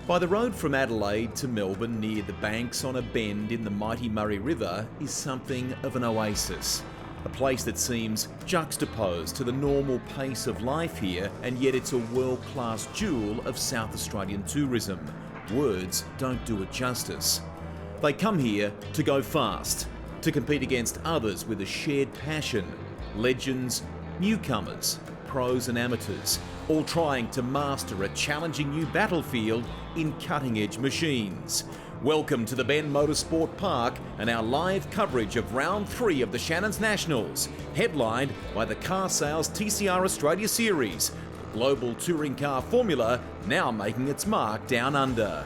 By the road from Adelaide to Melbourne, near the banks on a bend in the mighty Murray River, is something of an oasis. A place that seems juxtaposed to the normal pace of life here, and yet it's a world-class jewel of South Australian tourism. Words don't do it justice. They come here to go fast, to compete against others with a shared passion. Legends, newcomers, pros and amateurs, all trying to master a challenging new battlefield in cutting-edge machines. Welcome to the Bend Motorsport Park and our live coverage of round 3 of the Shannons Nationals, headlined by the Car Sales TCR Australia Series, the global touring car formula now making its mark down under.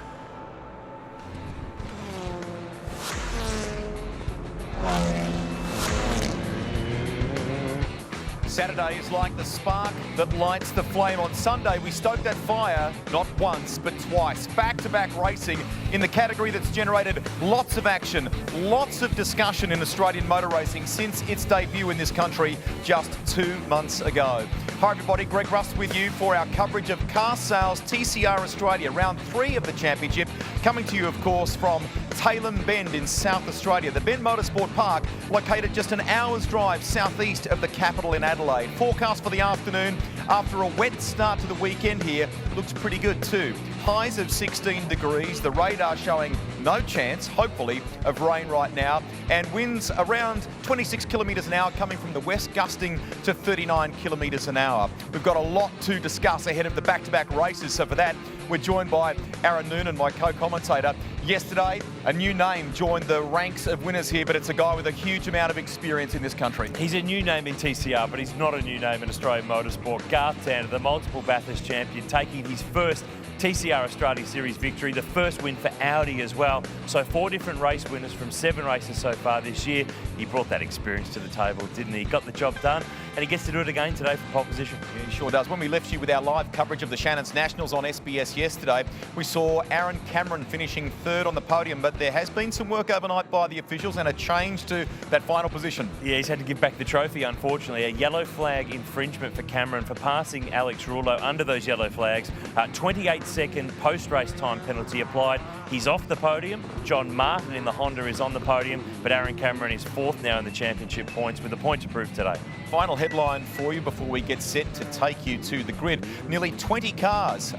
Saturday is like the spark that lights the flame. On Sunday, we stoked that fire not once, but twice. Back-to-back racing in the category that's generated lots of action, lots of discussion in Australian motor racing since its debut in this country just 2 months ago. Hi everybody, Greg Rust with you for our coverage of Car Sales TCR Australia, round 3 of the championship, coming to you of course from Tailem Bend in South Australia. The Bend Motorsport Park, located just an hour's drive southeast of the capital in Adelaide. Forecast for the afternoon, after a wet start to the weekend here, looks pretty good too. Highs of 16 degrees, the radar showing no chance, hopefully, of rain right now, and winds around 26 kilometres an hour coming from the west, gusting to 39 kilometres an hour. We've got a lot to discuss ahead of the back-to-back races, so for that, we're joined by Aaron Noonan, my co-commentator. Yesterday, a new name joined the ranks of winners here, but it's a guy with a huge amount of experience in this country. He's a new name in TCR, but he's not a new name in Australian motorsport. Garth Tander, the multiple Bathurst champion, taking his first TCR Australia Series victory, the first win for Audi as well. So 4 different race winners from 7 races so far this year. He brought that experience to the table, didn't he? Got the job done, and he gets to do it again today for pole position. Yeah, he sure does. When we left you with our live coverage of the Shannons Nationals on SBS yesterday, we saw Aaron Cameron finishing 3rd on the podium, but there has been some work overnight by the officials and a change to that final position. Yeah, he's had to give back the trophy, unfortunately. A yellow flag infringement for Cameron for passing Alex Rullo under those yellow flags. 28-second post-race time penalty applied. He's off the podium. John Martin in the Honda is on the podium, but Aaron Cameron is 4th now in the championship points with a point to prove today. Final headline for you before we get set to take you to the grid. Nearly 20 cars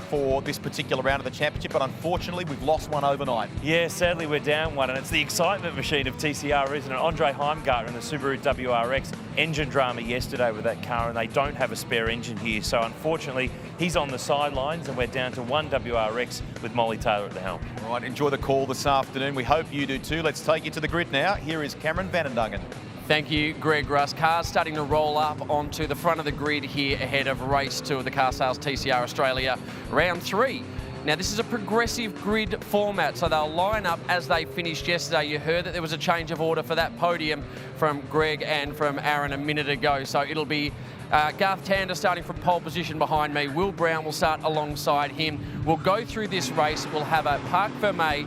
for this particular round of the championship, but unfortunately we've lost one overnight. Yeah, sadly we're down one, and it's the excitement machine of TCR, isn't it? Andre Heimgartner in the Subaru WRX, engine drama yesterday with that car, and they don't have a spare engine here, so unfortunately he's on the sidelines and we're down to one WRX with Molly Taylor at the helm. All right, enjoy the call this afternoon. We hope you do too. Let's take you to the grid now. Here is Cameron Vanendungen. Thank you, Greg Russ. Cars starting to roll up onto the front of the grid here ahead of race 2 of the Car Sales TCR Australia round 3. Now, this is a progressive grid format, so they'll line up as they finished yesterday. You heard that there was a change of order for that podium from Greg and from Aaron a minute ago, so it'll be Garth Tander starting from pole position behind me. Will Brown will start alongside him. We'll go through this race. We'll have a Parc Fermé,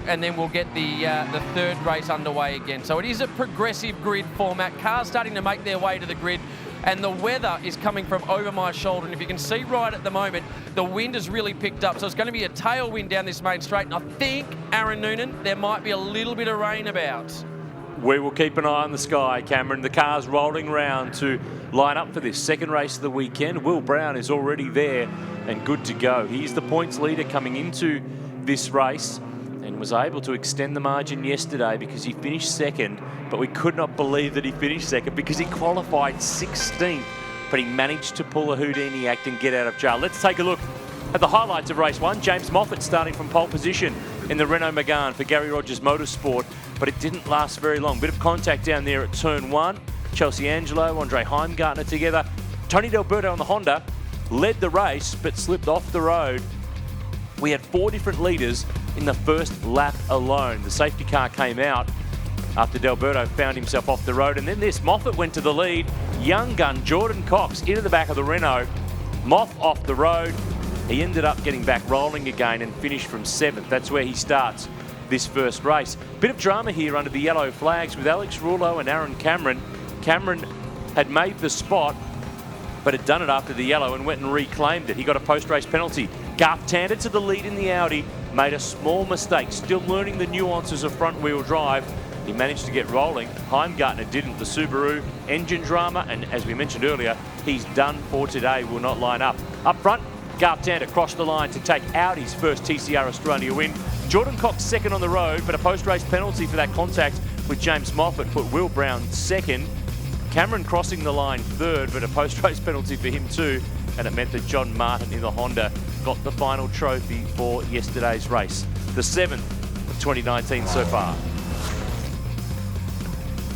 and then we'll get the 3rd race underway again. So it is a progressive grid format. Cars starting to make their way to the grid, and the weather is coming from over my shoulder. And if you can see right at the moment, the wind has really picked up. So it's going to be a tailwind down this main straight. And I think, Aaron Noonan, there might be a little bit of rain about. We will keep an eye on the sky, Cameron. The car's rolling round to line up for this second race of the weekend. Will Brown is already there and good to go. He's the points leader coming into this race and was able to extend the margin yesterday because he finished 2nd, but we could not believe that he finished 2nd because he qualified 16th, but he managed to pull a Houdini act and get out of jail. Let's take a look at the highlights of race 1. James Moffat starting from pole position. in the Renault Megane for Gary Rogers Motorsport, but it didn't last very long. Bit of contact down there at turn 1. Chelsea Angelo, Andre Heimgartner together. Tony D'Alberto on the Honda led the race, but slipped off the road. We had 4 different leaders in the first lap alone. The safety car came out after D'Alberto found himself off the road. And then this, Moffat went to the lead. Young gun Jordan Cox into the back of the Renault. Moff off the road. He ended up getting back rolling again and finished from 7th. That's where he starts this first race. Bit of drama here under the yellow flags with Alex Rouleau and Aaron Cameron. Cameron had made the spot, but had done it after the yellow and went and reclaimed it. He got a post-race penalty. Garth Tander to the lead in the Audi, made a small mistake, still learning the nuances of front-wheel drive. He managed to get rolling. Heimgartner didn't. The Subaru engine drama, and as we mentioned earlier, he's done for today, will not line up. Up front, Garth Tander crossed the line to take Audi's first TCR Australia win. Jordan Cox second on the road, but a post-race penalty for that contact with James Moffat put Will Brown second. Cameron crossing the line third, but a post-race penalty for him too, and it meant that John Martin in the Honda got the final trophy for yesterday's race. The 7th of 2019 so far.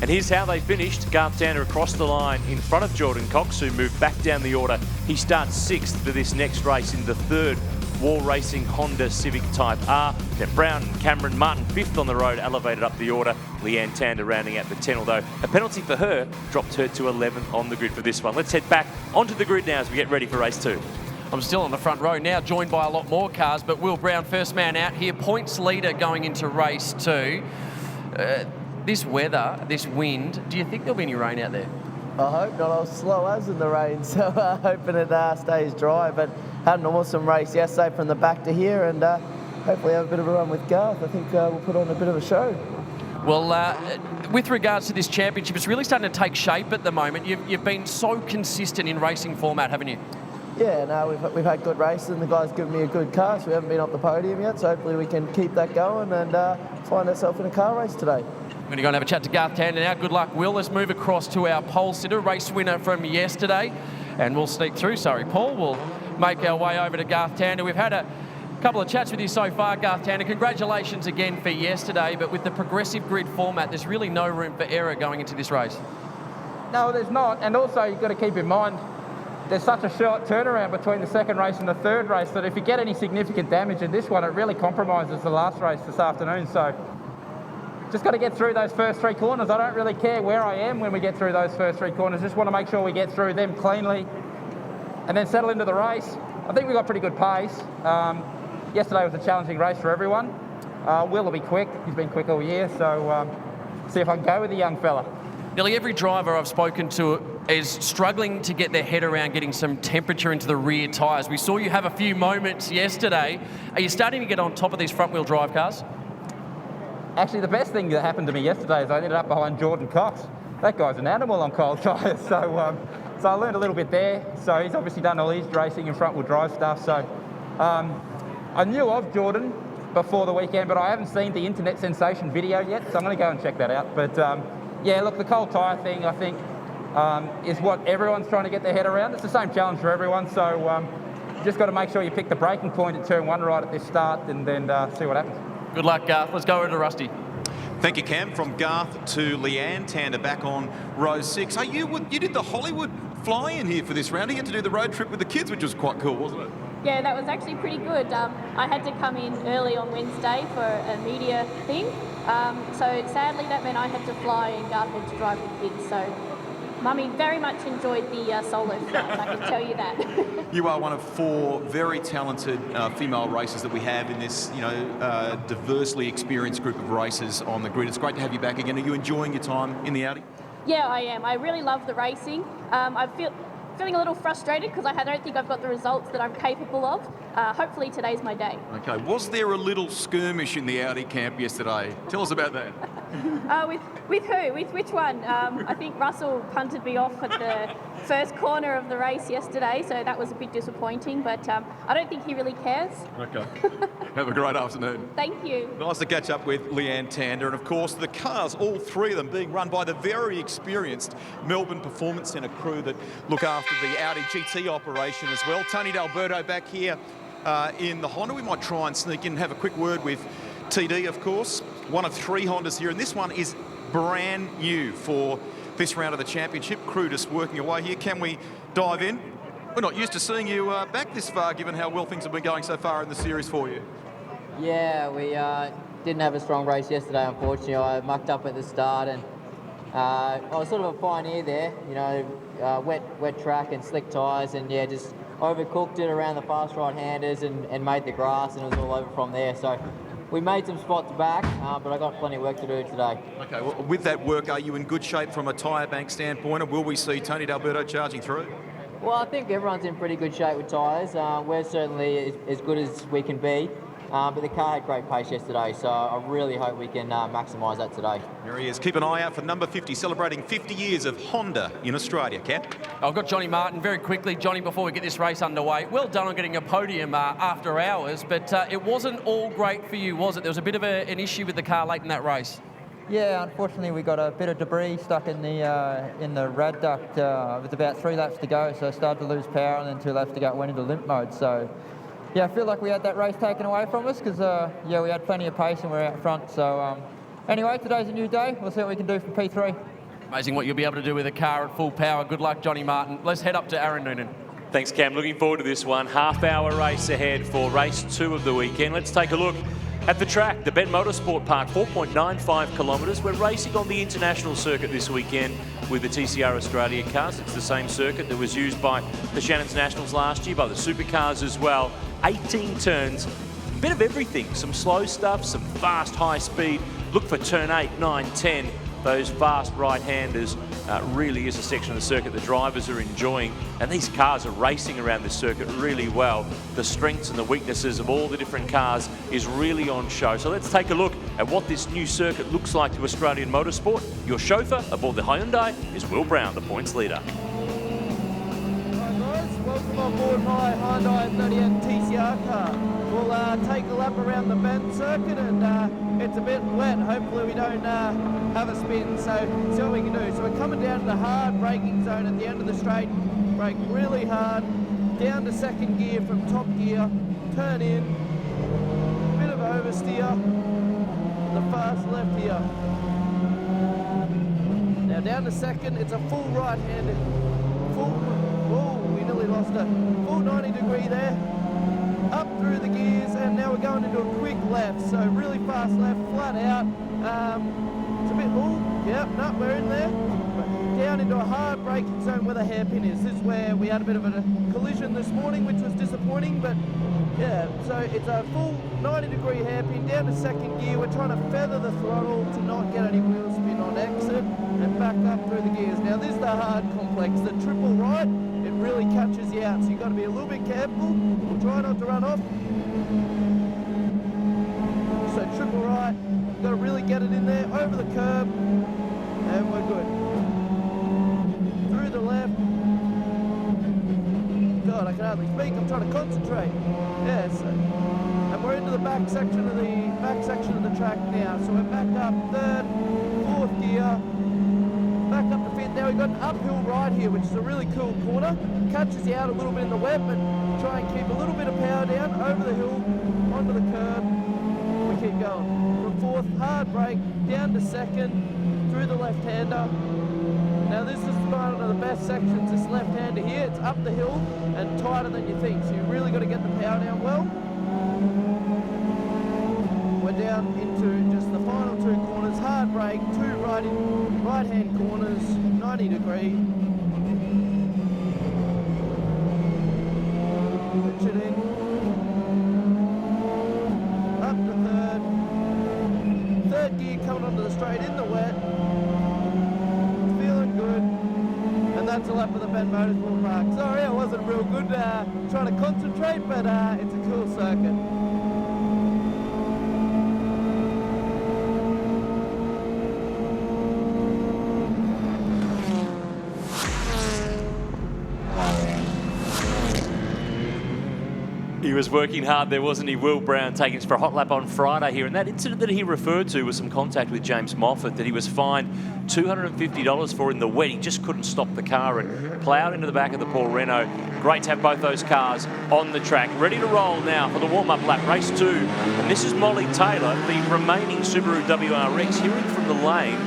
And here's how they finished. Garth Tander across the line in front of Jordan Cox, who moved back down the order. He starts 6th for this next race in the 3rd Wall Racing Honda Civic Type R. Then Brown and Cameron Martin 5th on the road, elevated up the order. Leanne Tander rounding out the 10, although a penalty for her dropped her to 11th on the grid for this one. Let's head back onto the grid now as we get ready for race 2. I'm still on the front row now, joined by a lot more cars, but Will Brown, first man out here, points leader going into race 2. This weather, this wind, do you think there'll be any rain out there? I hope not. I was slow as in the rain, so hoping it stays dry. But had an awesome race yesterday from the back to here, and hopefully have a bit of a run with Garth. I think we'll put on a bit of a show. Well, with regards to this championship, it's really starting to take shape at the moment. You've been so consistent in racing format, haven't you? Yeah, no, we've had good races, and the guys given me a good car, so we haven't been off the podium yet. So hopefully we can keep that going and find ourselves in a car race today. We're going to go and have a chat to Garth Tander now. Good luck, Will. Let's move across to our pole sitter, race winner from yesterday. And we'll sneak through, Paul. We'll make our way over to Garth Tander. We've had a couple of chats with you so far, Garth Tander. Congratulations again for yesterday, but with the progressive grid format, there's really no room for error going into this race. No, there's not. And also, you've got to keep in mind, there's such a short turnaround between the second race and the third race that if you get any significant damage in this one, it really compromises the last race this afternoon. So just got to get through those first 3 corners. I don't really care where I am when we get through those first 3 corners. Just want to make sure we get through them cleanly and then settle into the race. I think we got pretty good pace. Yesterday was a challenging race for everyone. Will be quick. He's been quick all year, so see if I can go with the young fella. Nearly every driver I've spoken to is struggling to get their head around getting some temperature into the rear tyres. We saw you have a few moments yesterday. Are you starting to get on top of these front-wheel drive cars? Actually, the best thing that happened to me yesterday is I ended up behind Jordan Cox. That guy's an animal on cold tyres, so I learned a little bit there. So he's obviously done all his racing and front-wheel drive stuff. So I knew of Jordan before the weekend, but I haven't seen the internet sensation video yet, so I'm going to go and check that out. But yeah, look, the cold tyre thing, I think, is what everyone's trying to get their head around. It's the same challenge for everyone, so you just got to make sure you pick the braking point at turn 1 right at this start and then see what happens. Good luck, Garth. Let's go over to Rusty. Thank you, Cam. From Garth to Leanne Tander back on row 6. Hey, you did the Hollywood fly-in here for this round. You had to do the road trip with the kids, which was quite cool, wasn't it? Yeah, that was actually pretty good. I had to come in early on Wednesday for a media thing. So sadly that meant I had to fly and Garth had to drive the kids. So Mummy very much enjoyed the solo flight, I can tell you that. You are one of 4 very talented female racers that we have in this, diversely experienced group of racers on the grid. It's great to have you back again. Are you enjoying your time in the Audi? Yeah, I am. I really love the racing. I'm feeling a little frustrated because I don't think I've got the results that I'm capable of. Hopefully today's my day. Okay. Was there a little skirmish in the Audi camp yesterday? Tell us about that. With who? With which one? I think Russell punted me off at the first corner of the race yesterday, so that was a bit disappointing, but I don't think he really cares. Okay. Have a great afternoon. Thank you. Nice to catch up with Leanne Tander, and of course the cars, all 3 of them being run by the very experienced Melbourne Performance Centre crew that look after the Audi GT operation as well. Tony D'Alberto back here in the Honda. We might try and sneak in and have a quick word with TD, of course, one of 3 Hondas here, and this one is brand new for this round of the championship. Crew just working away here. Can we dive in? We're not used to seeing you back this far, given how well things have been going so far in the series for you. Yeah, we didn't have a strong race yesterday, unfortunately. I mucked up at the start, and I was sort of a pioneer there, you know, wet track and slick tyres, and yeah, just overcooked it around the fast right-handers and made the grass, and it was all over from there. So we made some spots back, but I got plenty of work to do today. Okay, well, with that work, are you in good shape from a tyre bank standpoint, or will we see Tony D'Alberto charging through? Well, I think everyone's in pretty good shape with tyres. We're certainly as good as we can be. But the car had great pace yesterday, so I really hope we can maximise that today. There he is. Keep an eye out for number 50, celebrating 50 years of Honda in Australia. Cap? I've got Johnny Martin very quickly. Johnny, before we get this race underway, well done on getting a podium after hours, but it wasn't all great for you, was it? There was a bit of an issue with the car late in that race. Yeah, unfortunately we got a bit of debris stuck in the rad duct with about 3 laps to go, so I started to lose power, and then 2 laps to go, went into limp mode. So yeah, I feel like we had that race taken away from us because yeah, we had plenty of pace and we're out front. So anyway, today's a new day. We'll see what we can do for P3. Amazing what you'll be able to do with a car at full power. Good luck, Johnny Martin. Let's head up to Aaron Noonan. Thanks, Cam. Looking forward to this one. Half-hour race ahead for race 2 of the weekend. Let's take a look at the track, the Ben Motorsport Park, 4.95 kilometres. We're racing on the international circuit this weekend with the TCR Australia cars. It's the same circuit that was used by the Shannons Nationals last year, by the supercars as well. 18 turns, a bit of everything. Some slow stuff, some fast, high speed. Look for turn 8, 9, 10. Those fast right-handers really is a section of the circuit the drivers are enjoying, and these cars are racing around this circuit really well. The strengths and the weaknesses of all the different cars is really on show. So let's take a look at what this new circuit looks like to Australian motorsport. Your chauffeur aboard the Hyundai is Will Brown, the points leader. Hi guys, welcome on board my Hyundai 38 TCR car. We'll take a lap around the bend circuit, and it's a bit wet. Hopefully we don't have a spin, so see what we can do. So we're coming down to the hard braking zone at the end of the straight. Brake really hard, down to second gear from top gear, turn in, bit of oversteer, the fast left here. Now down to second, it's a full right-handed, we nearly lost it, full 90 degree there. Up through the gears, and now we're going into a quick left, so really fast left, flat out. It's a bit, no, we're in there. Down into a hard braking zone where the hairpin is. This is where we had a bit of a collision this morning, which was disappointing, but yeah, so it's a full 90 degree hairpin down to second gear. We're trying to feather the throttle to not get any wheel spin on exit, and back up through the gears. Now this is the hard complex, the triple right, it really catches you out, so you've got to be a little bit careful. We'll try not to run off. So triple right, you've got to really get it in there, over the curb, and we're good. Through the left. God, I can hardly speak, I'm trying to concentrate. Yes, and we're into the back section of the track now. So we're back up third, fourth gear, back up to fifth. Now we've got an uphill right here, which is a really cool corner. Catches you out a little bit in the wet, but try and keep a little bit of power down, over the hill, onto the curb. We keep going. From fourth, hard brake, down to second, through the left-hander. Now this is one of the best sections, this left-hander here. It's up the hill and tighter than you think, so you really got to get the power down well. We're down into just the final 2 corners, hard brake, 2 right-hand corners, 90 degree. Pitch it in. Up to third. Third gear coming onto the straight in the wet. Feeling good. And that's a lap of the Ben Motorsport Park. Sorry, I wasn't real good trying to concentrate, but it's a cool circuit. He was working hard there, wasn't he? Will Brown taking us for a hot lap on Friday here. And that incident that he referred to was some contact with James Moffat that he was fined $250 for in the wet. He just couldn't stop the car and ploughed into the back of the Paul Renault. Great to have both those cars on the track. Ready to roll now for the warm-up lap, race 2. And this is Molly Taylor, the remaining Subaru WRX, hearing from the lane.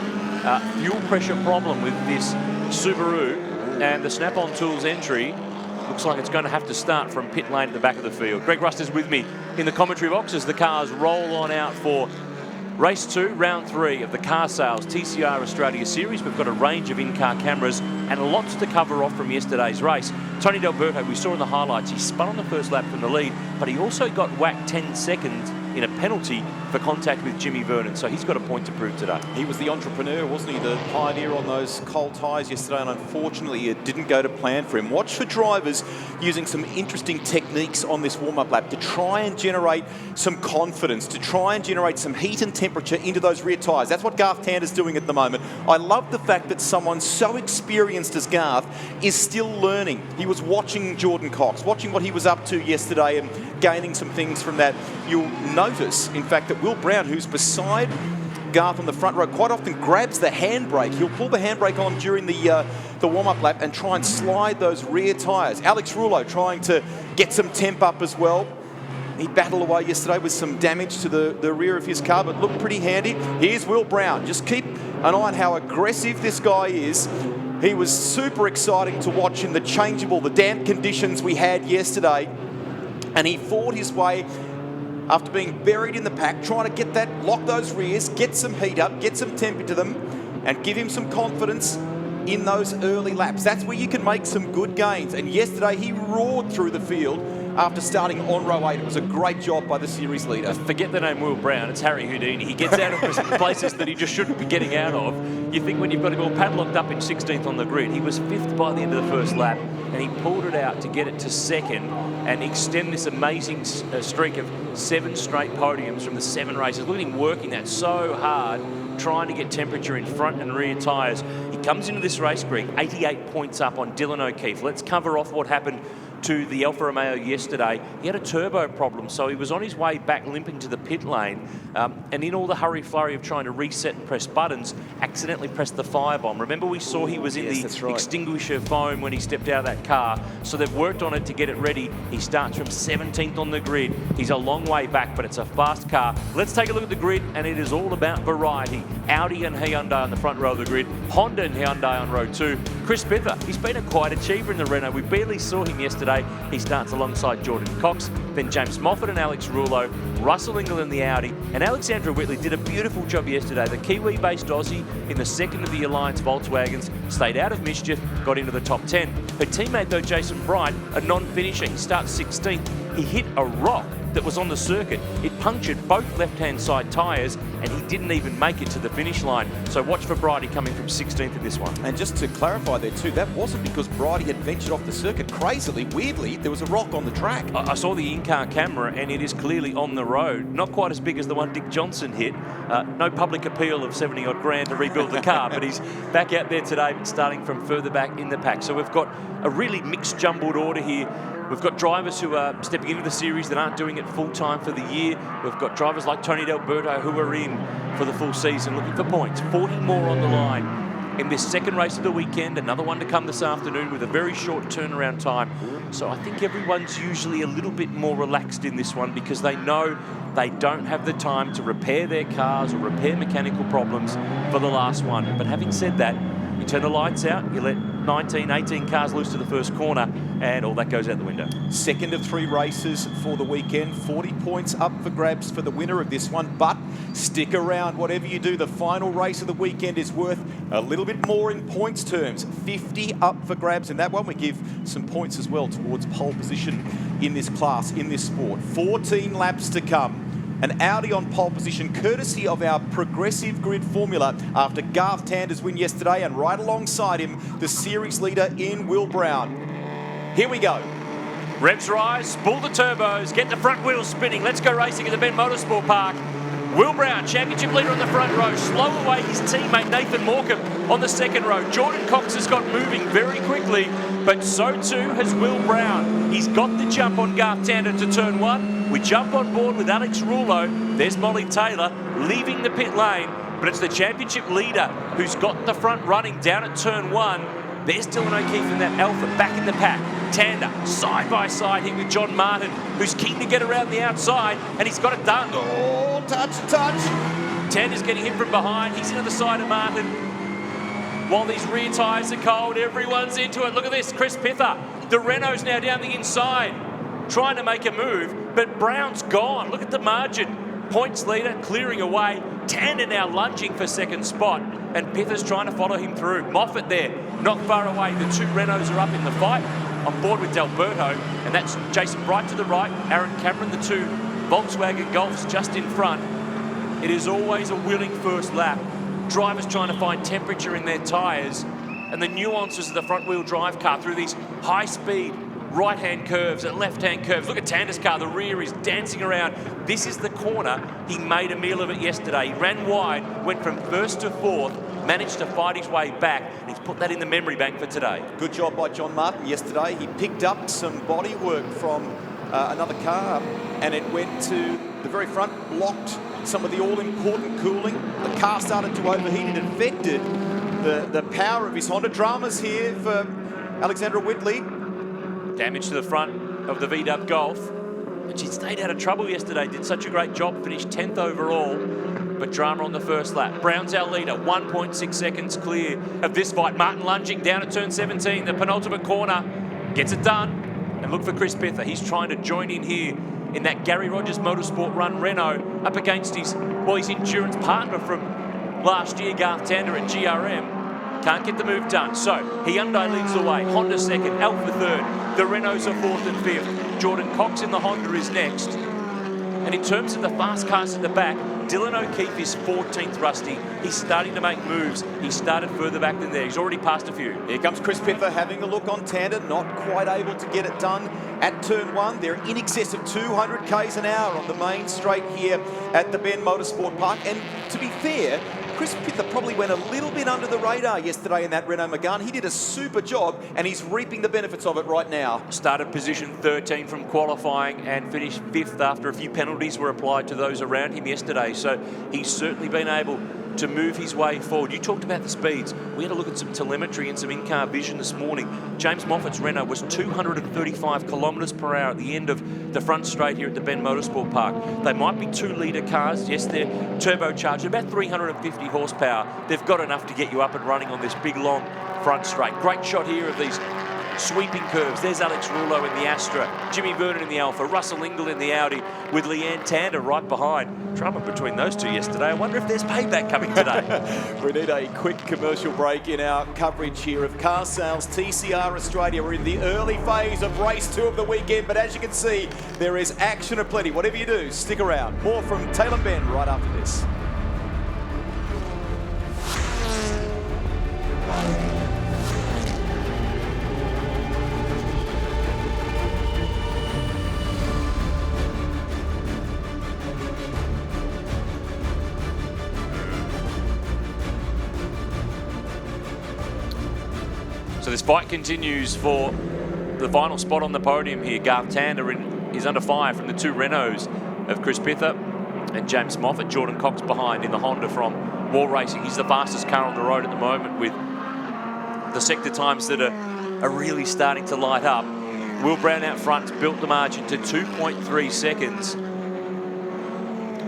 Fuel pressure problem with this Subaru, and the Snap-on Tools entry looks like it's going to have to start from pit lane at the back of the field. Greg Rust is with me in the commentary box as the cars roll on out for race 2, round 3 of the Car Sales TCR Australia Series. We've got a range of in-car cameras and lots to cover off from yesterday's race. Tony D'Alberto, we saw in the highlights, he spun on the first lap from the lead, but he also got whacked 10 seconds in a penalty for contact with Jimmy Vernon, so he's got a point to prove today. He was the entrepreneur, wasn't he? The pioneer on those cold tyres yesterday, and unfortunately it didn't go to plan for him. Watch for drivers using some interesting techniques on this warm-up lap to try and generate some confidence, to try and generate some heat and temperature into those rear tyres. That's what Garth Tander's doing at the moment. I love the fact that someone so experienced as Garth is still learning. He was watching Jordan Cox, watching what he was up to yesterday and gaining some things from that. You'll notice, in fact, that Will Brown, who's beside Garth on the front row, quite often grabs the handbrake. He'll pull the handbrake on during the warm-up lap and try and slide those rear tyres. Alex Rouleau trying to get some temp up as well. He battled away yesterday with some damage to the rear of his car, but looked pretty handy. Here's Will Brown. Just keep an eye on how aggressive this guy is. He was super exciting to watch in the damp conditions we had yesterday. And he fought his way after being buried in the pack, trying to lock those rears, get some heat up, get some temp into them, and give him some confidence in those early laps. That's where you can make some good gains. And yesterday he roared through the field after starting on row 8. It was a great job by the series leader. Forget the name Will Brown, it's Harry Houdini. He gets out of places that he just shouldn't be getting out of. You think when you've got him all padlocked up in 16th on the grid, he was 5th by the end of the first lap, and he pulled it out to get it to 2nd and extend this amazing streak of 7 straight podiums from the 7 races. Look at him working that so hard, trying to get temperature in front and rear tyres. He comes into this race, Greg, 88 points up on Dylan O'Keefe. Let's cover off what happened to the Alfa Romeo yesterday. He had a turbo problem, so he was on his way back limping to the pit lane, and in all the hurry-flurry of trying to reset and press buttons, accidentally pressed the firebomb. Remember, we saw he was in the extinguisher foam when he stepped out of that car, so they've worked on it to get it ready. He starts from 17th on the grid. He's a long way back, but it's a fast car. Let's take a look at the grid, and it is all about variety. Audi and Hyundai on the front row of the grid, Honda and Hyundai on row 2. Chris Pither, he's been a quiet achiever in the Renault. We barely saw him yesterday. He starts alongside Jordan Cox, then James Moffat and Alex Rouleau, Russell Ingall in the Audi, and Alexandra Whitley did a beautiful job yesterday. The Kiwi-based Aussie in the 2nd of the Alliance Volkswagens stayed out of mischief, got into the top 10. Her teammate, though, Jason Bright, a non-finisher, he starts 16th. He hit a rock that was on the circuit. It punctured both left-hand side tyres, and he didn't even make it to the finish line. So watch for Bridie coming from 16th in this one. And just to clarify there too, that wasn't because Bridie had ventured off the circuit. Crazily, weirdly, there was a rock on the track. I saw the in-car camera, and it is clearly on the road. Not quite as big as the one Dick Johnson hit. No public appeal of 70-odd grand to rebuild the car, but he's back out there today, starting from further back in the pack. So we've got a really mixed, jumbled order here. We've got drivers who are stepping into the series that aren't doing it full-time for the year. We've got drivers like Tony D'Alberto who are in for the full season looking for points. 40 more on the line in this second race of the weekend. Another one to come this afternoon with a very short turnaround time. So I think everyone's usually a little bit more relaxed in this one because they know they don't have the time to repair their cars or repair mechanical problems for the last one. But having said that, you turn the lights out, you let 19, 18 cars loose to the first corner, and all that goes out the window. 2nd of 3 races for the weekend. 40 points up for grabs for the winner of this one, but stick around. Whatever you do, the final race of the weekend is worth a little bit more in points terms. 50 up for grabs, and that one we give some points as well towards pole position in this class, in this sport. 14 laps to come. An Audi on pole position, courtesy of our progressive grid formula after Garth Tander's win yesterday, and right alongside him, the series leader in Will Brown. Here we go. Revs rise, pull the turbos, get the front wheels spinning. Let's go racing at the Ben Motorsport Park. Will Brown, championship leader on the front row, slow away his teammate Nathan Morecambe on the second row. Jordan Cox has got moving very quickly, but so too has Will Brown. He's got the jump on Garth Tander to turn 1. We jump on board with Alex Rouleau. There's Molly Taylor leaving the pit lane, but it's the championship leader who's got the front running down at turn 1. There's Dylan O'Keefe in that Alpha back in the pack. Tander side by side here with John Martin, who's keen to get around the outside, and he's got it done. Oh, touch. Tander's getting him from behind. He's into the side of Martin. While these rear tyres are cold, everyone's into it. Look at this, Chris Pither. The Renault's now down the inside, trying to make a move, but Brown's gone. Look at the margin. Points leader clearing away. Tander now lunging for second spot, and Pither's trying to follow him through. Moffat there, not far away. The two Renaults are up in the fight. On board with D'Alberto, and that's Jason Bright to the right, Aaron Cameron, the two Volkswagen Golfs just in front. It is always a willing first lap. Drivers trying to find temperature in their tyres and the nuances of the front-wheel drive car through these high-speed right-hand curves and left-hand curves. Look at Tander's car, the rear is dancing around. This is the corner. He made a meal of it yesterday. He ran wide, went from first to fourth, managed to fight his way back, and he's put that in the memory bank for today. Good job by John Martin yesterday. He picked up some bodywork from another car, and it went to the very front, blocked some of the all-important cooling. The car started to overheat. It affected the power of his Honda. Dramas here for Alexandra Whitley. Damage to the front of the VW Golf. And she stayed out of trouble yesterday, did such a great job, finished 10th overall. But drama on the first lap. Brown's our leader, 1.6 seconds clear of this fight. Martin lunging down at turn 17, the penultimate corner. Gets it done. And look for Chris Pither. He's trying to join in here in that Gary Rogers Motorsport run Renault up against his endurance partner from last year, Garth Tander at GRM. Can't get the move done. So Hyundai leads the way. Honda second, Alfa third. The Renaults are fourth and fifth. Jordan Cox in the Honda is next. And in terms of the fast cars at the back, Dylan O'Keefe is 14th, Rusty. He's starting to make moves. He started further back than there. He's already passed a few. Here comes Chris Pither having a look on Tander, not quite able to get it done at turn 1. They're in excess of 200 k's an hour on the main straight here at the Ben Motorsport Park. And to be fair, Chris Pither probably went a little bit under the radar yesterday in that Renault Megane. He did a super job, and he's reaping the benefits of it right now. Started position 13 from qualifying and finished 5th after a few penalties were applied to those around him yesterday. So he's certainly been able to move his way forward. You talked about the speeds. We had a look at some telemetry and some in-car vision this morning. James Moffat's Renault was 235 kilometres per hour at the end of the front straight here at the Ben Motorsport Park. They might be 2-litre cars. Yes, they're turbocharged, about 350 horsepower. They've got enough to get you up and running on this big, long front straight. Great shot here of these sweeping curves. There's Alex Rouleau in the Astra, Jimmy Vernon in the Alpha, Russell Ingall in the Audi, with Leanne Tander right behind. Drama between those two yesterday. I wonder if there's payback coming today. We need a quick commercial break in our coverage here of Car Sales TCR Australia. We're in the early phase of race 2 of the weekend, but as you can see, there is action aplenty. Whatever you do, stick around. More from Taylor Ben right after this. So this fight continues for the final spot on the podium here. Garth Tander is under fire from the two Renaults of Chris Pither and James Moffat. Jordan Cox behind in the Honda from Wall Racing. He's the fastest car on the road at the moment, with the sector times that are really starting to light up. Will Brown out front's built the margin to 2.3 seconds.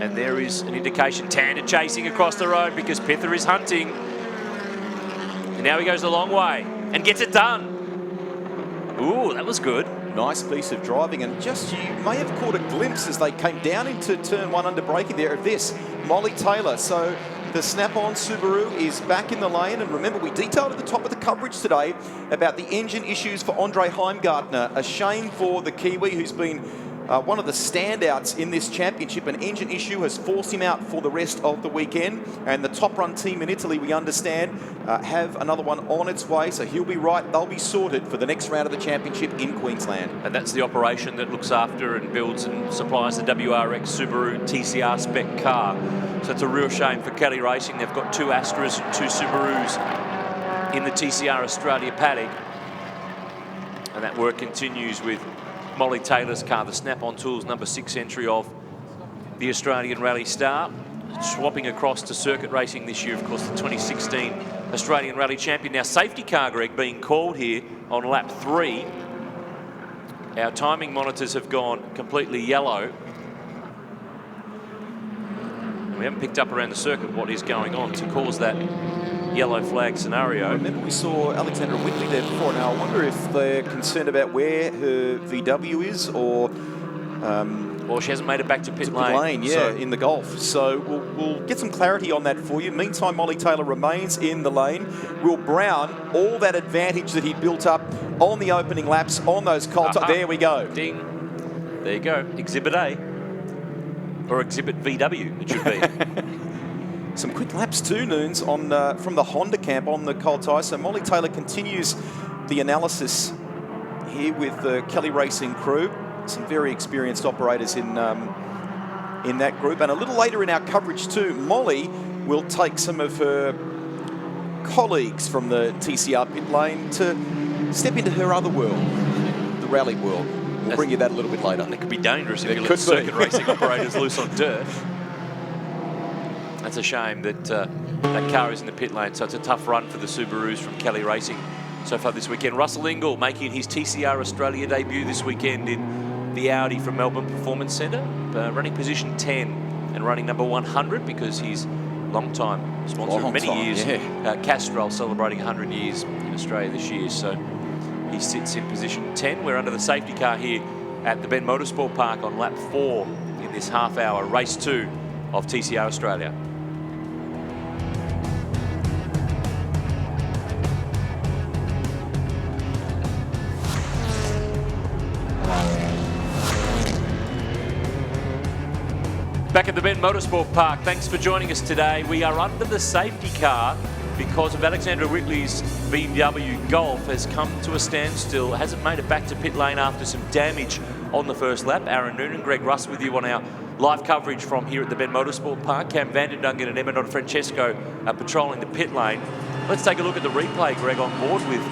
And there is an indication Tander chasing across the road because Pither is hunting. And now he goes the long way and gets it done. Ooh, that was good. Nice piece of driving, and just you may have caught a glimpse as they came down into turn 1 under braking there of this Molly Taylor. So the snap-on Subaru is back in the lane, and remember, we detailed at the top of the coverage today about the engine issues for Andre Heimgartner. A shame for the Kiwi, who's been one of the standouts in this championship. An engine issue has forced him out for the rest of the weekend, and the top run team in Italy, we understand, have another one on its way, so he'll be right. They'll be sorted for the next round of the championship in Queensland. And that's the operation that looks after and builds and supplies the WRX Subaru TCR spec car. So it's a real shame for Kelly Racing. They've got 2 Astras and 2 Subarus in the TCR Australia paddock. And that work continues with Molly Taylor's car, the Snap-on Tools number 6 entry of the Australian Rally Star. Swapping across to circuit racing this year, of course, the 2016 Australian Rally Champion. Now, safety car, Greg, being called here on lap 3. Our timing monitors have gone completely yellow. We haven't picked up around the circuit what is going on to cause that yellow flag scenario. Remember, we saw Alexandra Whitley there before. Now, I wonder if they're concerned about where her VW is, or she hasn't made it back to pit lane. Yeah, so in the Gulf. So we'll get some clarity on that for you. Meantime, Molly Taylor remains in the lane. Will Brown, all that advantage that he built up on the opening laps, on those there we go. Ding. There you go. Exhibit A. Or Exhibit VW, it should be. Some quick laps too, Noons, on from the Honda camp on the cold tyre. So Molly Taylor continues the analysis here with the Kelly Racing crew. Some very experienced operators in that group. And a little later in our coverage too, Molly will take some of her colleagues from the TCR pit lane to step into her other world, the rally world. We'll bring you that a little bit later. It could be dangerous if you let circuit racing operators loose on dirt. That's a shame that that car is in the pit lane, so it's a tough run for the Subarus from Kelly Racing so far this weekend. Russell Ingall making his TCR Australia debut this weekend in the Audi from Melbourne Performance Centre, running position 10 and running number 100 because he's long-time sponsor of many years. Yeah. Castrol celebrating 100 years in Australia this year, so he sits in position 10. We're under the safety car here at the Ben Motorsport Park on lap 4 in this half-hour race 2 of TCR Australia. Back at the Ben Motorsport Park, thanks for joining us today. We are under the safety car because of Alexandra Whitley's VW Golf has come to a standstill. Hasn't made it back to pit lane after some damage on the first lap. Aaron Noonan, Greg Russ with you on our live coverage from here at the Ben Motorsport Park. Cam Vandendungen and Emma Francesco are patrolling the pit lane. Let's take a look at the replay, Greg, on board with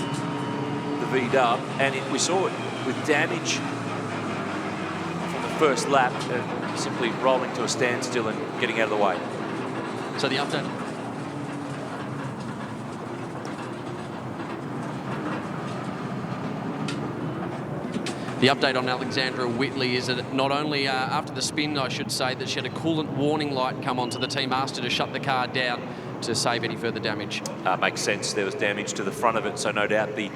the VW. And we saw it with damage from the first lap, simply rolling to a standstill and getting out of the way. So the update. The update on Alexandra Whitley is that not only after the spin, I should say, that she had a coolant warning light come on, to the team asked her to shut the car down to save any further damage. Makes sense. There was damage to the front of it, so no doubt the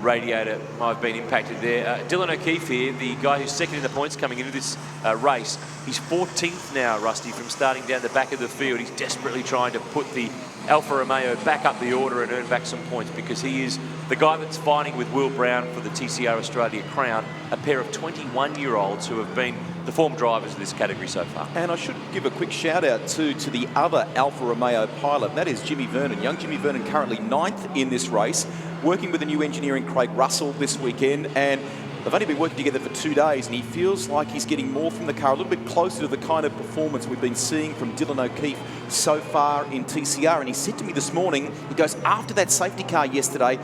radiator might have been impacted there. Dylan O'Keefe here, the guy who's second in the points coming into this race. He's 14th now, Rusty, from starting down the back of the field. He's desperately trying to put the Alfa Romeo back up the order and earn back some points because he is the guy that's fighting with Will Brown for the TCR Australia crown, a pair of 21-year-olds who have been the form drivers of this category so far. And I should give a quick shout out to the other Alfa Romeo pilot, and that is Jimmy Vernon. Young Jimmy Vernon currently 9th in this race, working with the new engineer in Craig Russell this weekend, and they've only been working together for 2 days, and he feels like he's getting more from the car, a little bit closer to the kind of performance we've been seeing from Dylan O'Keefe so far in TCR. And he said to me this morning, he goes, after that safety car yesterday,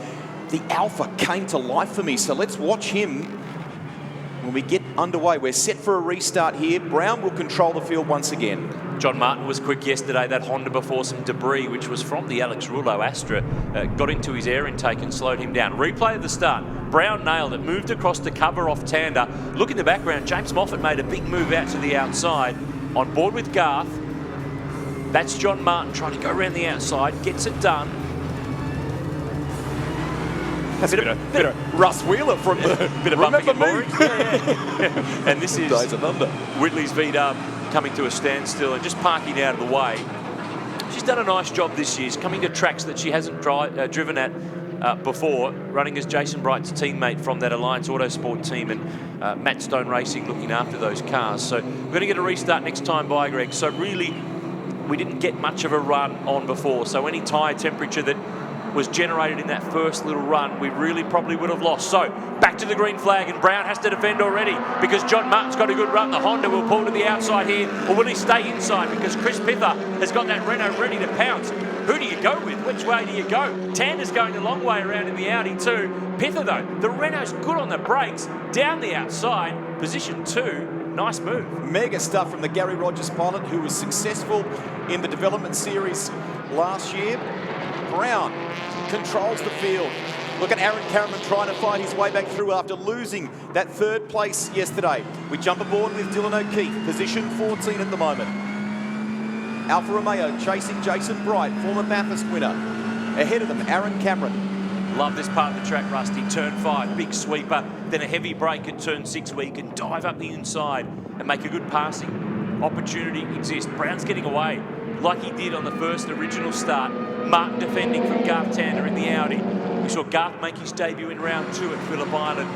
the Alpha came to life for me. So let's watch him when we get underway. We're set for a restart here. Brown will control the field once again. John Martin was quick yesterday. That Honda before some debris, which was from the Alex Rouleau Astra, got into his air intake and slowed him down. Replay at the start. Brown nailed it, moved across to cover off Tander. Look in the background, James Moffat made a big move out to the outside. On board with Garth. That's John Martin trying to go around the outside, gets it done. That's a bit of Russ Wheeler from the bit of bumping and boring. Yeah. And this is Days of Thunder. Whitley's VW coming to a standstill and just parking out of the way. She's done a nice job this year. She's coming to tracks that she hasn't driven at before, running as Jason Bright's teammate from that Alliance Autosport team, and Matt Stone Racing looking after those cars. So we're going to get a restart next time by, Greg. So really, we didn't get much of a run on before. So any tyre temperature that was generated in that first little run, we really probably would have lost. So back to the green flag, and Brown has to defend already because John Martin's got a good run. The Honda will pull to the outside here, or will he stay inside because Chris Pither has got that Renault ready to pounce. Who do you go with? Which way do you go? Tanner's going a long way around in the Audi too. Pither though, the Renault's good on the brakes, down the outside, position 2. Nice move. Mega stuff from the Gary Rogers pilot, who was successful in the development series last year. Brown controls the field. Look at Aaron Cameron trying to fight his way back through after losing that third place yesterday. We jump aboard with Dylan O'Keefe, position 14 at the moment. Alfa Romeo chasing Jason Bright, former Bathurst winner. Ahead of them, Aaron Cameron. Love this part of the track, Rusty. Turn 5, big sweeper, then a heavy break at turn 6 where you can dive up the inside and make a good passing opportunity exist. Brown's getting away like he did on the first original start. Martin defending from Garth Tander in the Audi. We saw Garth make his debut in round 2 at Phillip Island.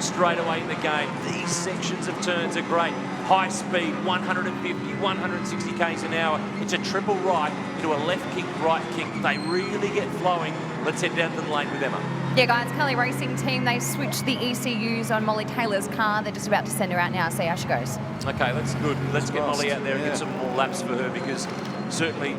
Straight away in the game, these sections of turns are great. High speed, 150, 160 k's an hour. It's a triple right into a left kick, right kick. They really get flowing. Let's head down to the lane with Emma. Yeah, guys, Kelly Racing Team, they switched the ECUs on Molly Taylor's car. They're just about to send her out now, see how she goes. Okay, that's good. Let's get Molly out there and get some more laps for her, because certainly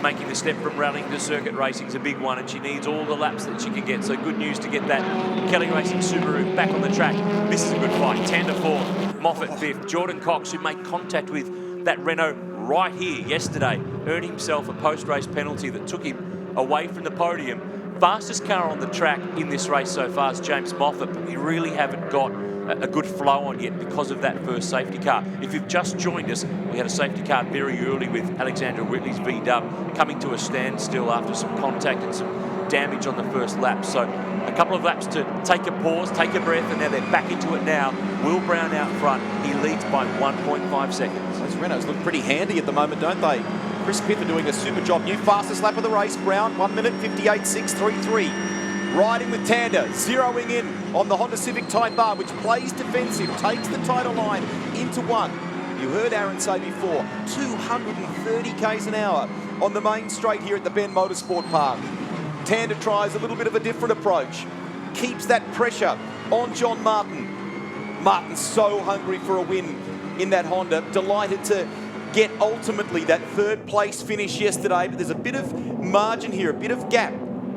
making the step from rallying to circuit racing is a big one, and she needs all the laps that she can get. So good news to get that Kelly Racing Subaru back on the track. This is a good fight. Tander 4th, Moffat 5th. Jordan Cox, who made contact with that Renault right here yesterday, earned himself a post-race penalty that took him away from the podium. Fastest car on the track in this race so far is James Moffat, but we really haven't got a good flow on yet because of that first safety car. If you've just joined us, we had a safety car very early with Alexandra Whitley's V-Dub coming to a standstill after some contact and some damage on the first lap. So a couple of laps to take a pause, take a breath, and now they're back into it now. Will Brown out front. He leads by 1.5 seconds. Those Renaults look pretty handy at the moment, don't they? Chris Pither doing a super job. New fastest lap of the race. Brown, 1 minute 58.633. Riding with Tander, zeroing in on the Honda Civic Type R, which plays defensive, takes the title line into 1. You heard Aaron say before, 230 k's an hour on the main straight here at the Bend Motorsport Park. Tander tries a little bit of a different approach, keeps that pressure on John Martin. Martin's so hungry for a win in that Honda, delighted to get ultimately that third place finish yesterday, but there's a bit of margin here, a bit of gap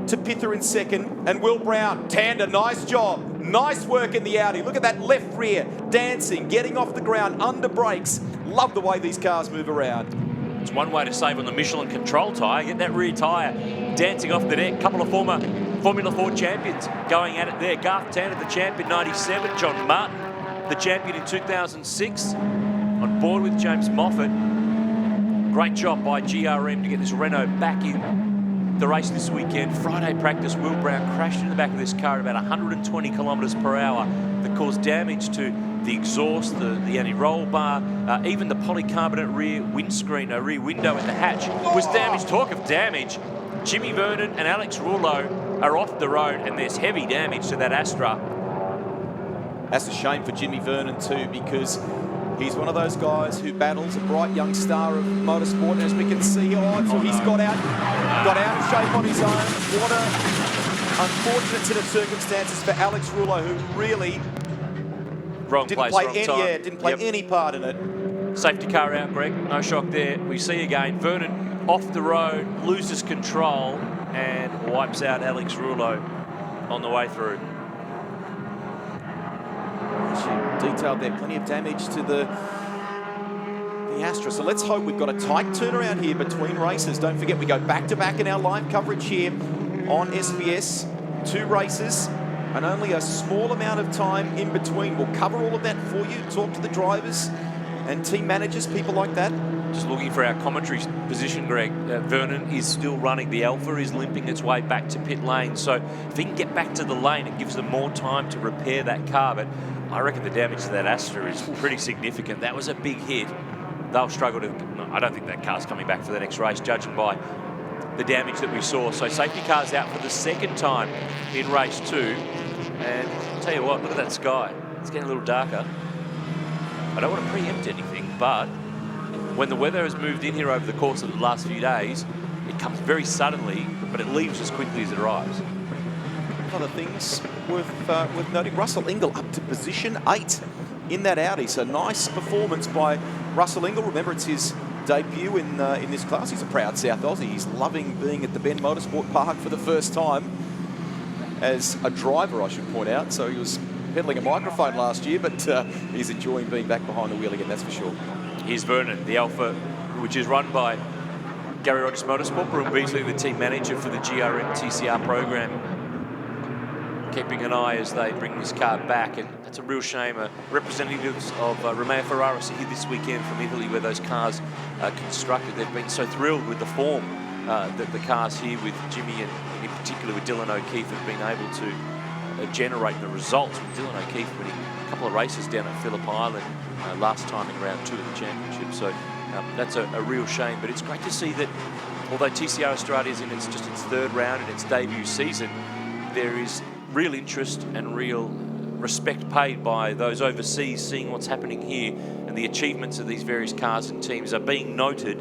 to Pither in second, and Will Brown. Tander, nice job. Nice work in the Audi. Look at that left rear, dancing, getting off the ground, under brakes. Love the way these cars move around. It's one way to save on the Michelin control tyre. Get that rear tyre dancing off the deck. Couple of former Formula 4 champions going at it there. Garth Tander, the champion, 97. John Martin, the champion in 2006. On board with James Moffat. Great job by GRM to get this Renault back in the race this weekend. Friday practice, Will Brown crashed in the back of this car at about 120 kilometres per hour that caused damage to the exhaust, the anti-roll bar, even the polycarbonate rear windscreen, rear window at the hatch was damaged. Talk of damage, Jimmy Vernon and Alex Rouleau are off the road, and there's heavy damage to that Astra. That's a shame for Jimmy Vernon too, because he's one of those guys who battles, a bright young star of motorsport, and as we can see, he's got out of shape on his own. What a unfortunate set of circumstances for Alex Rouleau, who really didn't play any part in it. Safety car out, Greg. No shock there. We see again Vernon off the road, loses control, and wipes out Alex Rouleau on the way through. She detailed there, plenty of damage to the Astra. So let's hope we've got a tight turnaround here between races. Don't forget, we go back-to-back in our live coverage here on SBS. 2 races and only a small amount of time in between. We'll cover all of that for you, talk to the drivers and team managers, people like that. Just looking for our commentary position, Greg. Vernon is still running. The Alpha is limping its way back to pit lane. So if he can get back to the lane, it gives them more time to repair that car. But I reckon the damage to that Astra is pretty significant. That was a big hit. They'll struggle to... I don't think that car's coming back for the next race, judging by the damage that we saw. So safety cars out for the second time in race 2. And I'll tell you what, look at that sky. It's getting a little darker. I don't want to preempt anything, but when the weather has moved in here over the course of the last few days, it comes very suddenly, but it leaves as quickly as it arrives. Other things worth noting, Russell Ingall up to position 8 in that Audi. So nice performance by Russell Ingall. Remember, it's his debut in this class. He's a proud South Aussie. He's loving being at the Bend Motorsport Park for the first time as a driver, I should point out. So he was peddling a microphone last year, but he's enjoying being back behind the wheel again, that's for sure. Here's Vernon, the Alpha, which is run by Gary Rogers Motorsport. Broome Beasley, the team manager for the GRM TCR program, keeping an eye as they bring this car back. And that's a real shame. Representatives of Romeo Ferraris are here this weekend from Italy, where those cars are constructed. They've been so thrilled with the form that the cars here with Jimmy and in particular with Dylan O'Keefe have been able to generate the results. With Dylan O'Keefe winning a couple of races down at Phillip Island last time in round 2 of the championship. So that's a real shame. But it's great to see that although TCR Australia is in its 3rd round in its debut season, there is real interest and real respect paid by those overseas seeing what's happening here, and the achievements of these various cars and teams are being noted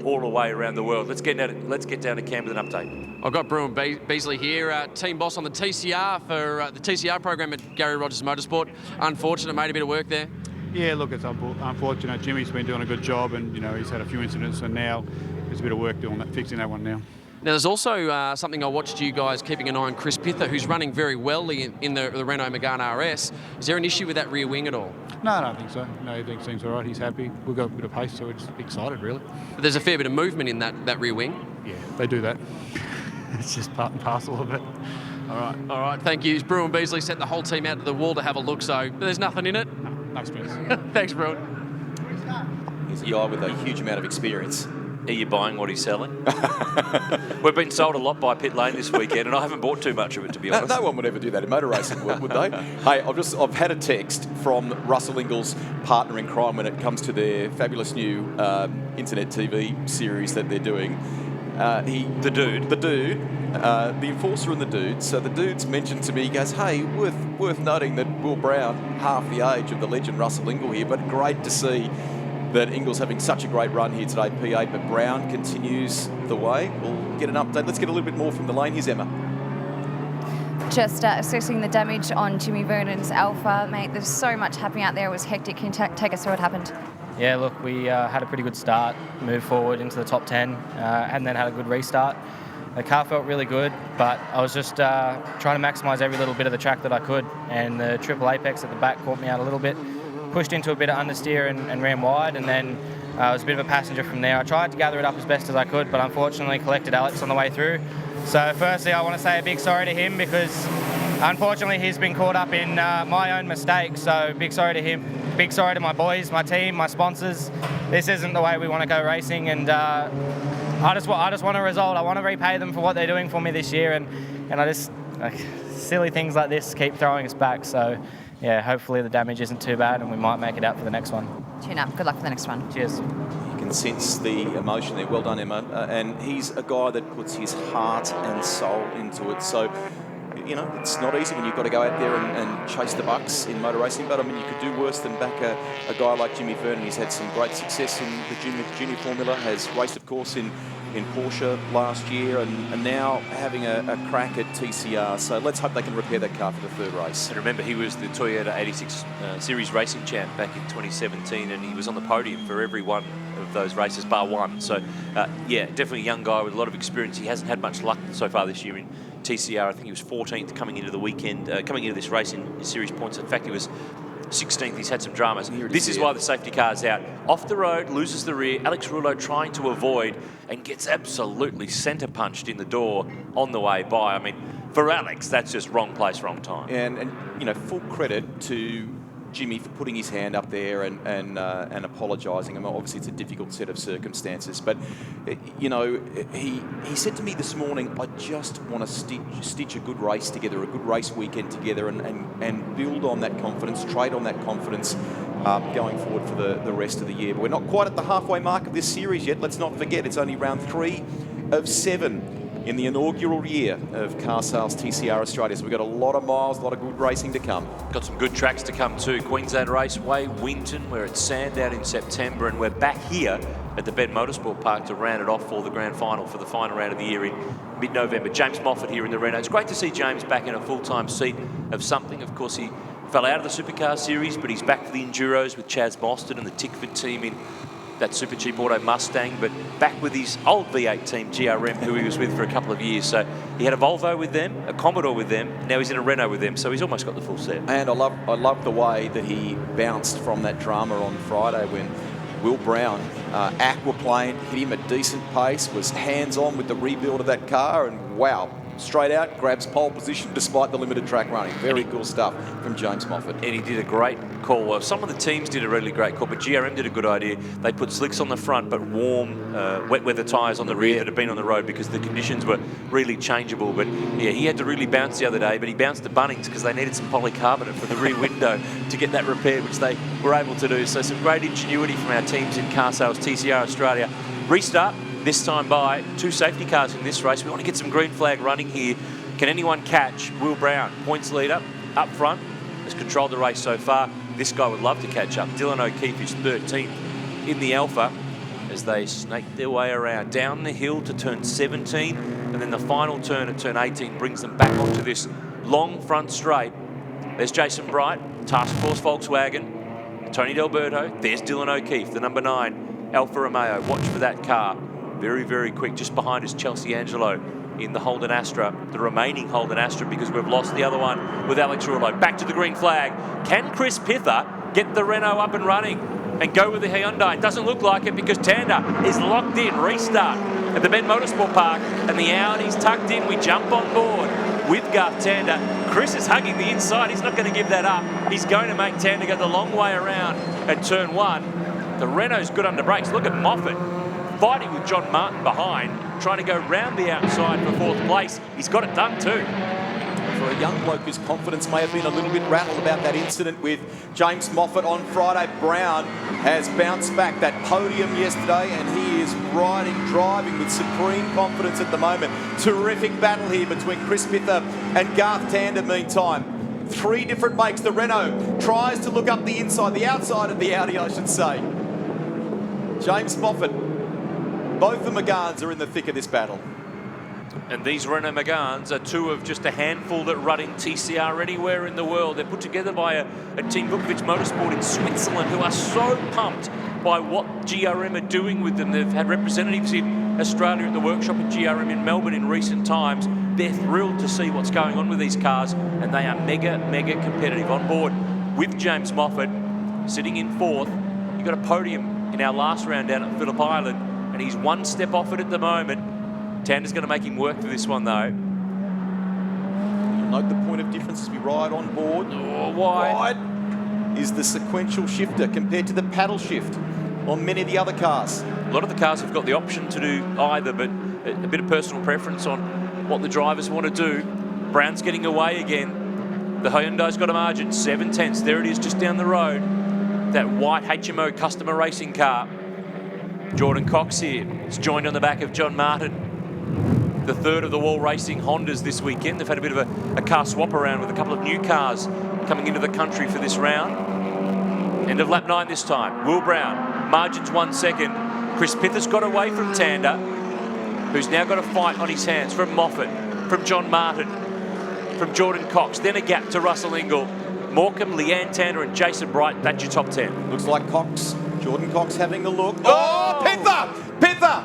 all the way around the world. Let's get down to Cam with an update. I've got Broome Beasley here, team boss on the TCR for the TCR program at Gary Rogers Motorsport. Unfortunate, made a bit of work there. Yeah, look, it's unfortunate. Jimmy's been doing a good job, and he's had a few incidents, and now there's a bit of work doing that, fixing that one now. Now, there's also something I watched you guys keeping an eye on, Chris Pither, who's running very well in the Renault Megane RS. Is there an issue with that rear wing at all? No, I don't think so. No, he thinks things all right. He's happy. We've got a bit of pace, so we're just excited, really. But there's a fair bit of movement in that rear wing. Yeah, they do that. It's just part and parcel of it. All right. Thank you. Broome Beasley sent the whole team out to the wall to have a look, so there's nothing in it? No stress. Thanks, Broome. He's a guy with a huge amount of experience. Are you buying what he's selling? We've been sold a lot by Pit Lane this weekend, and I haven't bought too much of it, to be honest. No one would ever do that in motor racing, would they? Hey, I've had a text from Russell Ingall's partner in crime when it comes to their fabulous new internet TV series that they're doing. The Enforcer and the Dude. So the Dude's mentioned to me, he goes, hey, worth noting that Will Brown, half the age of the legend Russell Ingall here, but great to see that Ingall's having such a great run here today, P8, but Brown continues the way. We'll get an update. Let's get a little bit more from the lane. Here's Emma. Just assessing the damage on Jimmy Vernon's Alpha, mate. There's so much happening out there. It was hectic. Can you take us through what happened? Yeah, look, we had a pretty good start, moved forward into the top 10, and then had a good restart. The car felt really good, but I was just trying to maximise every little bit of the track that I could, and the triple apex at the back caught me out a little bit. Pushed into a bit of understeer and ran wide, and then I was a bit of a passenger from there. I tried to gather it up as best as I could, but unfortunately collected Alex on the way through. So firstly, I want to say a big sorry to him, because unfortunately he's been caught up in my own mistake. So big sorry to him, big sorry to my boys, my team, my sponsors. This isn't the way we want to go racing, and I just want a result. I want to repay them for what they're doing for me this year, and I just, silly things like this keep throwing us back. So yeah, hopefully the damage isn't too bad and we might make it out for the next one. Tune up. Good luck for the next one. Cheers. You can sense the emotion there. Well done, Emma. And he's a guy that puts his heart and soul into it. So, it's not easy when you've got to go out there and chase the bucks in motor racing, but I mean, you could do worse than back a guy like Jimmy Vernon. He's had some great success in the junior formula, has raced, of course, in Porsche last year, and now having a crack at TCR. So let's hope they can repair that car for the third race. And remember, he was the Toyota 86 Series Racing champ back in 2017, and he was on the podium for every one of those races, bar one. So, yeah, definitely a young guy with a lot of experience. He hasn't had much luck so far this year in TCR. I think he was 14th coming into the weekend, coming into this race in series points. In fact, he was 16th. He's had some dramas. This is why the safety car's out. Off the road, loses the rear. Alex Rouleau trying to avoid and gets absolutely centre punched in the door on the way by. I mean, for Alex, that's just wrong place, wrong time. And full credit to Jimmy for putting his hand up there and apologising. I mean, obviously, it's a difficult set of circumstances, but he said to me this morning, I just want to stitch a good race together, a good race weekend together, and build on that confidence, trade on that confidence going forward for the rest of the year. But we're not quite at the halfway mark of this series yet. Let's not forget, it's only round 3 of 7 in the inaugural year of Car Sales TCR Australia. So we've got a lot of miles, a lot of good racing to come. Got some good tracks to come too. Queensland Raceway, Winton, we're at Sandown in September, and we're back here at the Ben Motorsport Park to round it off for the grand final, for the final round of the year in mid-November. James Moffat here in the Renault. It's great to see James back in a full-time seat of something. Of course, he fell out of the Supercar Series, but he's back for the Enduros with Chaz Boston and the Tickford team in that super cheap auto Mustang, but back with his old V8 team, GRM, who he was with for a couple of years. So he had a Volvo with them, a Commodore with them, now he's in a Renault with them, so he's almost got the full set. And I love the way that he bounced from that drama on Friday when Will Brown, aquaplane, hit him at decent pace, was hands-on with the rebuild of that car, and wow, straight out, grabs pole position despite the limited track running. Very cool stuff from James Moffat. And he did a great call. Well, some of the teams did a really great call, but GRM did a good idea. They put slicks on the front, but warm, wet weather tyres on the rear that had been on the road because the conditions were really changeable. But yeah, he had to really bounce the other day, but he bounced to Bunnings because they needed some polycarbonate for the rear window to get that repaired, which they were able to do. So some great ingenuity from our teams in Car Sales TCR Australia. Restart. This time by 2 safety cars in this race. We want to get some green flag running here. Can anyone catch Will Brown? Points leader up front, has controlled the race so far. This guy would love to catch up. Dylan O'Keefe is 13th in the Alpha as they snake their way around down the hill to turn 17, and then the final turn at turn 18 brings them back onto this long front straight. There's Jason Bright, Task Force Volkswagen, Tony D'Alberto. There's Dylan O'Keefe, the number 9 Alfa Romeo. Watch for that car. Very, very quick. Just behind is Chelsea Angelo in the Holden Astra, the remaining Holden Astra, because we've lost the other one with Alex Rullo. Back to the green flag. Can Chris Pither get the Renault up and running and go with the Hyundai? It doesn't look like it because Tander is locked in. Restart at the Ben Motorsport Park, and the Audi's tucked in. We jump on board with Garth Tander. Chris is hugging the inside. He's not going to give that up. He's going to make Tander go the long way around at turn 1. The Renault's good under brakes. Look at Moffat fighting with John Martin behind, trying to go round the outside for 4th place. He's got it done too. For a young bloke whose confidence may have been a little bit rattled about that incident with James Moffat on Friday, Brown has bounced back that podium yesterday, and he is driving with supreme confidence at the moment. Terrific battle here between Chris Pither and Garth Tander meantime. 3 different makes. The Renault tries to look up the inside, the outside of the Audi, I should say. James Moffat. Both the Megans are in the thick of this battle. And these Renault Megans are 2 of just a handful that run in TCR anywhere in the world. They're put together by a team, Vukovic Motorsport in Switzerland, who are so pumped by what GRM are doing with them. They've had representatives in Australia at the workshop at GRM in Melbourne in recent times. They're thrilled to see what's going on with these cars, and they are mega, mega competitive. On board with James Moffat, sitting in 4th. You got a podium in our last round down at Phillip Island, and he's 1 step off it at the moment. Tander's going to make him work for this one, though. You'll note the point of difference as we ride on board. Oh, wide is the sequential shifter compared to the paddle shift on many of the other cars. A lot of the cars have got the option to do either, but a bit of personal preference on what the drivers want to do. Brown's getting away again. The Hyundai's got a margin, 7/10. There it is, just down the road. That white HMO customer racing car. Jordan Cox here. It's joined on the back of John Martin. The 3rd of the Wall Racing Hondas this weekend. They've had a bit of a car swap around with a couple of new cars coming into the country for this round. End of lap 9 this time. Will Brown, margins 1 second. Chris Pither's got away from Tander, who's now got a fight on his hands from Moffat, from John Martin, from Jordan Cox. Then a gap to Russell Ingall, Morecambe, Leanne Tander and Jason Bright. That's your top 10. Looks like Jordan Cox having a look. Oh, Pither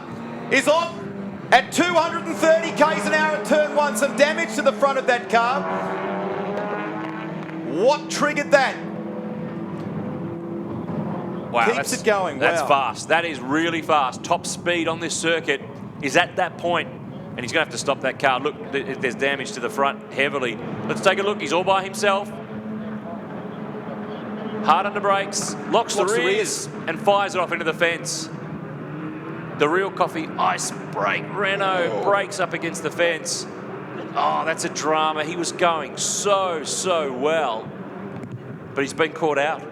is off at 230 k's an hour at turn 1. Some damage to the front of that car. What triggered that? Wow, Keeps it going. That's wow. fast. That is really fast. Top speed on this circuit is at that point, and he's going to have to stop that car. Look, there's damage to the front heavily. Let's take a look. He's all by himself. Hard under brakes, locks the rears, and fires it off into the fence. The Real Coffee ice brake Renault breaks up against the fence. Oh, that's a drama. He was going so well, but he's been caught out.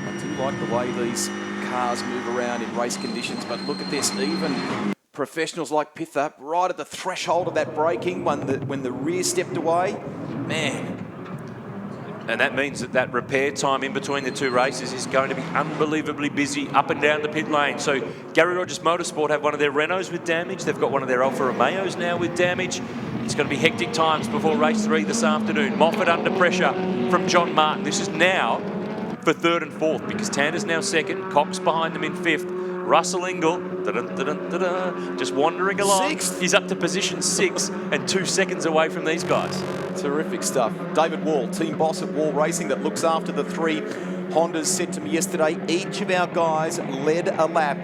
I do like the way these cars move around in race conditions, but look at this, even professionals like Pither, right at the threshold of that braking when the rear stepped away, man. And that means that repair time in between the two races is going to be unbelievably busy up and down the pit lane. So Gary Rogers Motorsport have one of their Renaults with damage. They've got one of their Alfa Romeos now with damage. It's going to be hectic times before race 3 this afternoon. Moffat under pressure from John Martin. This is now for 3rd and 4th because Tander's now 2nd. Cox behind them in 5th. Russell Ingall, just wandering along. 6th. He's up to position 6 and 2 seconds away from these guys. Terrific stuff. David Wall, team boss at Wall Racing that looks after the 3 Hondas, said to me yesterday, each of our guys led a lap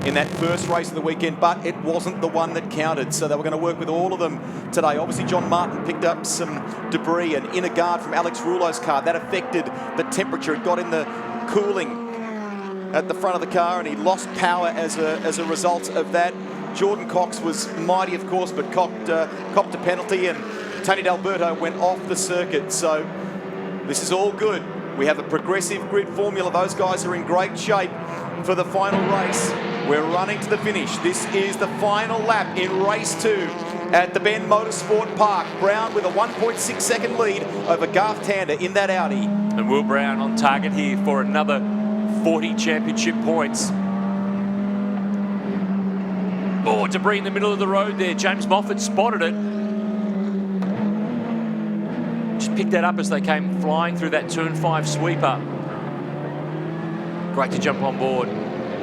in that first race of the weekend, but it wasn't the one that counted. So they were going to work with all of them today. Obviously, John Martin picked up some debris, an inner guard from Alex Rouleau's car. That affected the temperature. It got in the cooling at the front of the car, and he lost power as a result of that. Jordan Cox was mighty, of course, but copped a penalty, and Tony D'Alberto went off the circuit. So this is all good. We have a progressive grid formula. Those guys are in great shape for the final race. We're running to the finish. This is the final lap in race 2 at the Ben Motorsport Park. Brown with a 1.6 second lead over Garth Tander in that Audi. And Will Brown on target here for another 40 championship points. Oh, debris in the middle of the road there. James Moffat spotted it. Just picked that up as they came flying through that turn 5 sweeper. Great to jump on board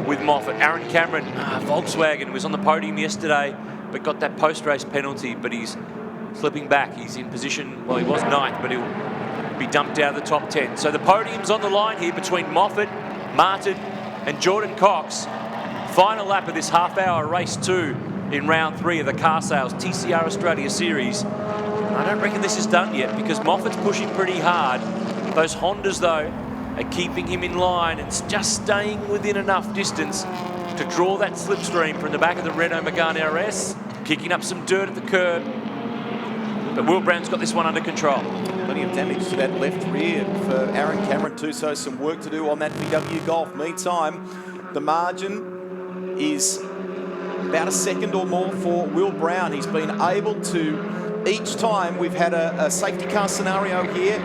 with Moffat. Aaron Cameron, Volkswagen, was on the podium yesterday, but got that post-race penalty, but he's slipping back. He's in position, well, he was 9th, but he'll be dumped out of the top 10. So the podium's on the line here between Moffat, Martin and Jordan Cox. Final lap of this half-hour race 2 in round 3 of the Car Sales TCR Australia Series. I don't reckon this is done yet because Moffat's pushing pretty hard. Those Hondas, though, are keeping him in line and just staying within enough distance to draw that slipstream from the back of the Renault Megane RS, kicking up some dirt at the curb. But Will Brown's got this one under control. Plenty of damage to that left rear for Aaron Cameron too, so some work to do on that VW Golf. Meantime, the margin is about a second or more for Will Brown. He's been able to, each time we've had a safety car scenario here,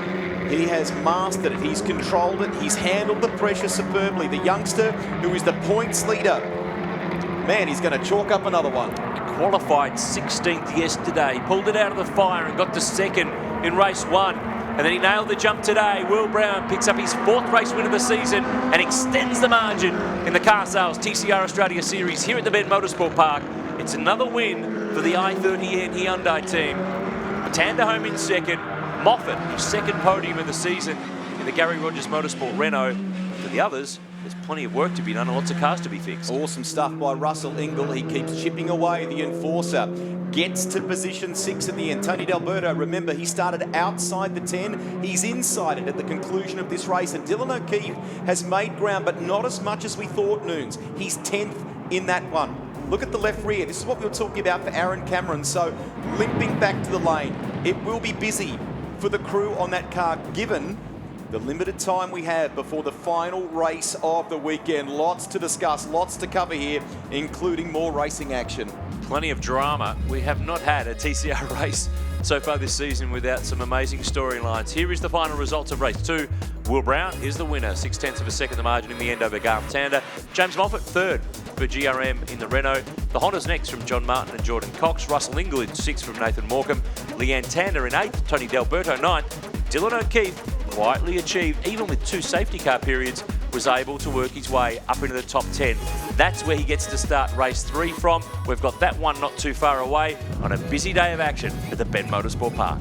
he has mastered it, he's controlled it, he's handled the pressure superbly. The youngster who is the points leader, man, he's going to chalk up another one. Qualified 16th yesterday, pulled it out of the fire and got to 2nd in race 1. And then he nailed the jump today. Will Brown picks up his 4th race win of the season and extends the margin in the Car Sales TCR Australia Series here at the Ben Motorsport Park. It's another win for the i30N Hyundai team. Tander home in 2nd. Moffat, his 2nd podium of the season in the Gary Rogers Motorsport Renault. For the others, there's plenty of work to be done and lots of cars to be fixed. Awesome stuff by Russell Ingall. He keeps chipping away. The Enforcer gets to position 6 at the end. Tony D'Alberto, remember, he started outside the 10. He's inside it at the conclusion of this race. And Dylan O'Keefe has made ground, but not as much as we thought, Noons. He's 10th in that one. Look at the left rear. This is what we were talking about for Aaron Cameron. So limping back to the lane. It will be busy for the crew on that car, given the limited time we have before the final race of the weekend. Lots to discuss, lots to cover here, including more racing action. Plenty of drama. We have not had a TCR race so far this season without some amazing storylines. Here is the final results of race 2. Will Brown is the winner, 0.6 of a second the margin in the end over Garth Tander. James Moffat 3rd for GRM in the Renault. The Hondas next from John Martin and Jordan Cox. Russell Ingall in 6th from Nathan Morecambe. Leanne Tander in 8th. Tony D'Alberto 9th. Dylan O'Keefe quietly achieved, even with 2 safety car periods, was able to work his way up into the top 10. That's where he gets to start race 3 from. We've got that one not too far away on a busy day of action at the Ben Motorsport Park.